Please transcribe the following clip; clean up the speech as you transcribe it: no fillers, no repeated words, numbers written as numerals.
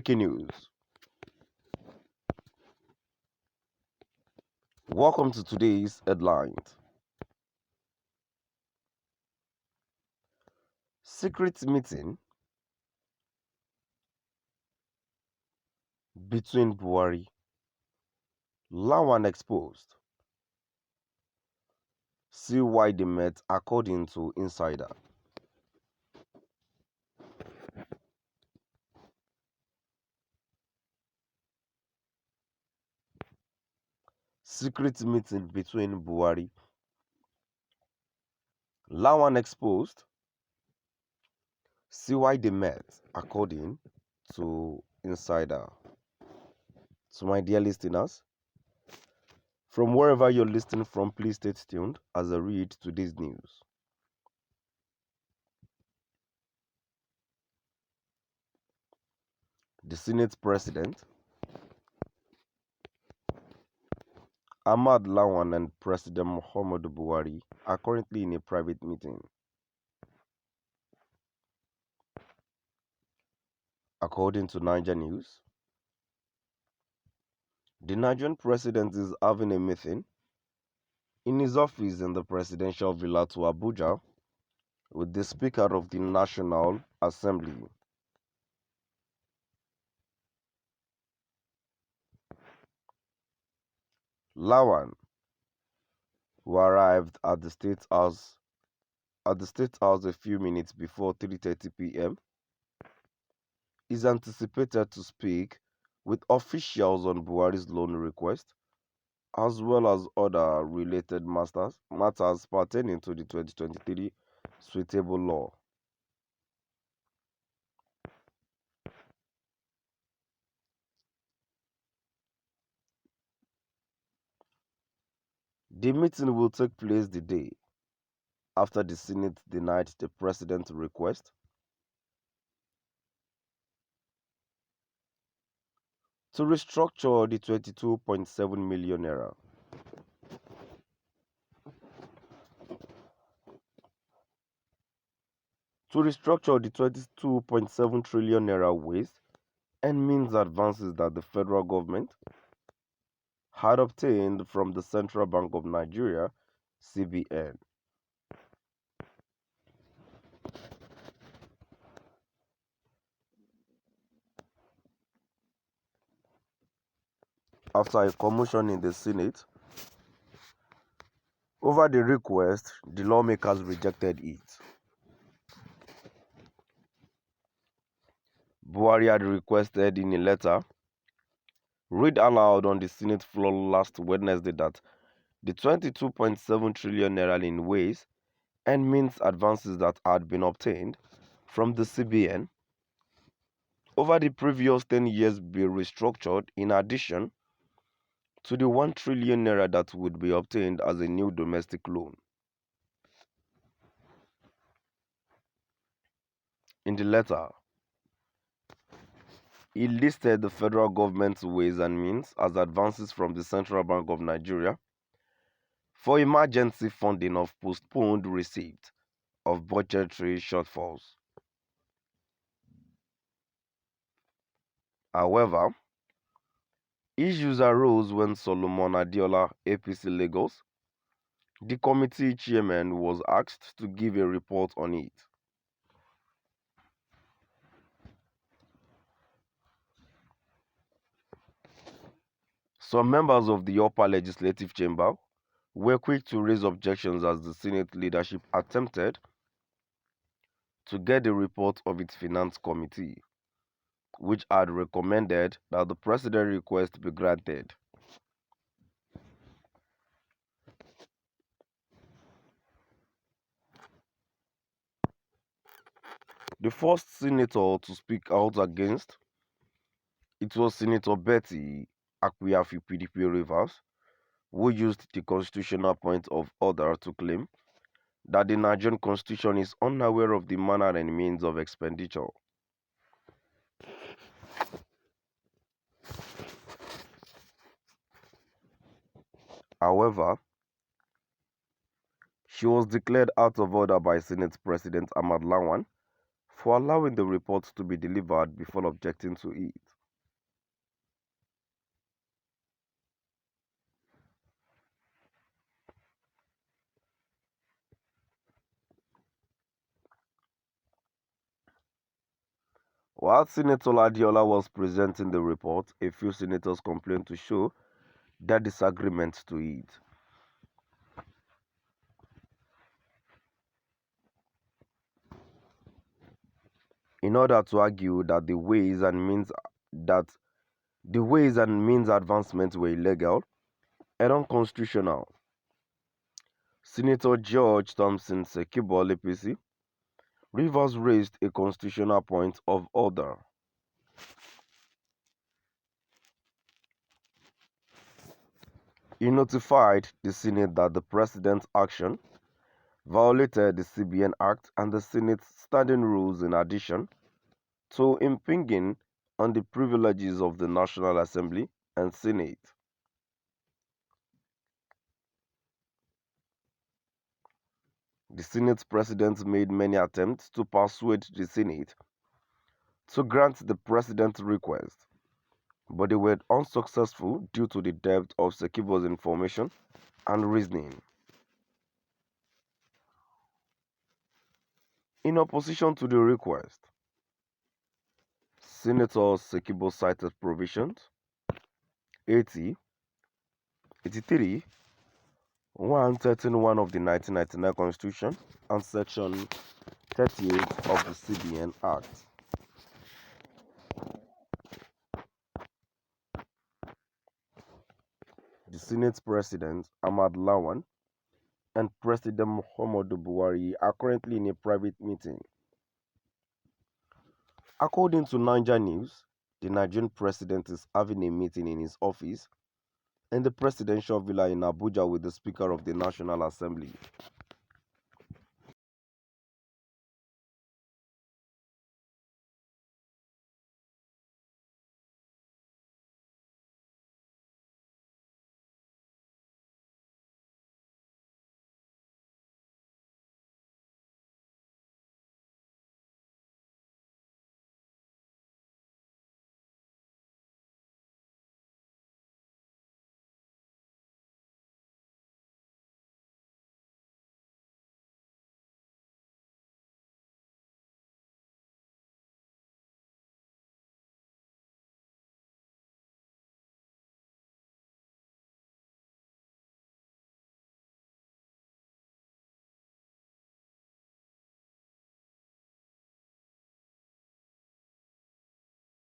Breaking news. Welcome to today's headlines. Secret meeting between Buhari, Lawan exposed. See why they met according to insider. Secret meeting between Buhari, Lawan exposed. See why they met according to insider. So my dear listeners, from wherever you're listening from, please stay tuned as I read today's news. The Senate President, Ahmad Lawan, and President Muhammadu Buhari are currently in a private meeting. According to Niger News, the Nigerian president is having a meeting in his office in the presidential villa to Abuja with the Speaker of the National Assembly. Lawan, who arrived at the State House a few minutes before 3:30 p.m., is anticipated to speak with officials on Buhari's loan request as well as other related matters pertaining to the 2023 suitable law. The meeting will take place the day after the Senate denied the president's request to restructure the 22.7 million naira. To restructure the 22.7 trillion naira waste and means advances that the federal government had obtained from the Central Bank of Nigeria, CBN. After a commotion in the Senate over the request, the lawmakers rejected it. Buhari had requested in a letter read aloud on the Senate floor last Wednesday that the 22.7 trillion naira in ways and means advances that had been obtained from the CBN over the previous 10 years be restructured in addition to the 1 trillion naira that would be obtained as a new domestic loan. In the letter, he listed the federal government's ways and means as advances from the Central Bank of Nigeria for emergency funding of postponed receipt of budgetary shortfalls. However, issues arose when Solomon Adiola, APC Lagos, the committee chairman, was asked to give a report on it. Some members of the upper legislative chamber were quick to raise objections as the Senate leadership attempted to get the report of its finance committee, which had recommended that the president's request be granted. The first senator to speak out against it was Senator Betty Akwiafi PDP Rivers, who used the constitutional point of order to claim that the Nigerian constitution is unaware of the manner and means of expenditure. However, she was declared out of order by Senate President Ahmad Lawan for allowing the report to be delivered before objecting to it. While Senator Ladiola was presenting the report, a few senators complained to show their disagreement to it. In order to argue that that the ways and means advancements were illegal and unconstitutional, Senator George Thompson Sekibole APC Rivers raised a constitutional point of order. He notified the Senate that the president's action violated the CBN Act and the Senate's standing rules in addition to impinging on the privileges of the National Assembly and Senate. The Senate president made many attempts to persuade the Senate to grant the president's request, but they were unsuccessful due to the depth of Sekibo's information and reasoning. In opposition to the request, Senator Sekibo cited provisions 80, 83, 113 of the 1999 Constitution and Section 38 of the CBN Act. The Senate President Ahmad Lawan and President Muhammadu Buhari are currently in a private meeting. According to Niger News, the Nigerian president is having a meeting in his office in the presidential villa in Abuja with the Speaker of the National Assembly.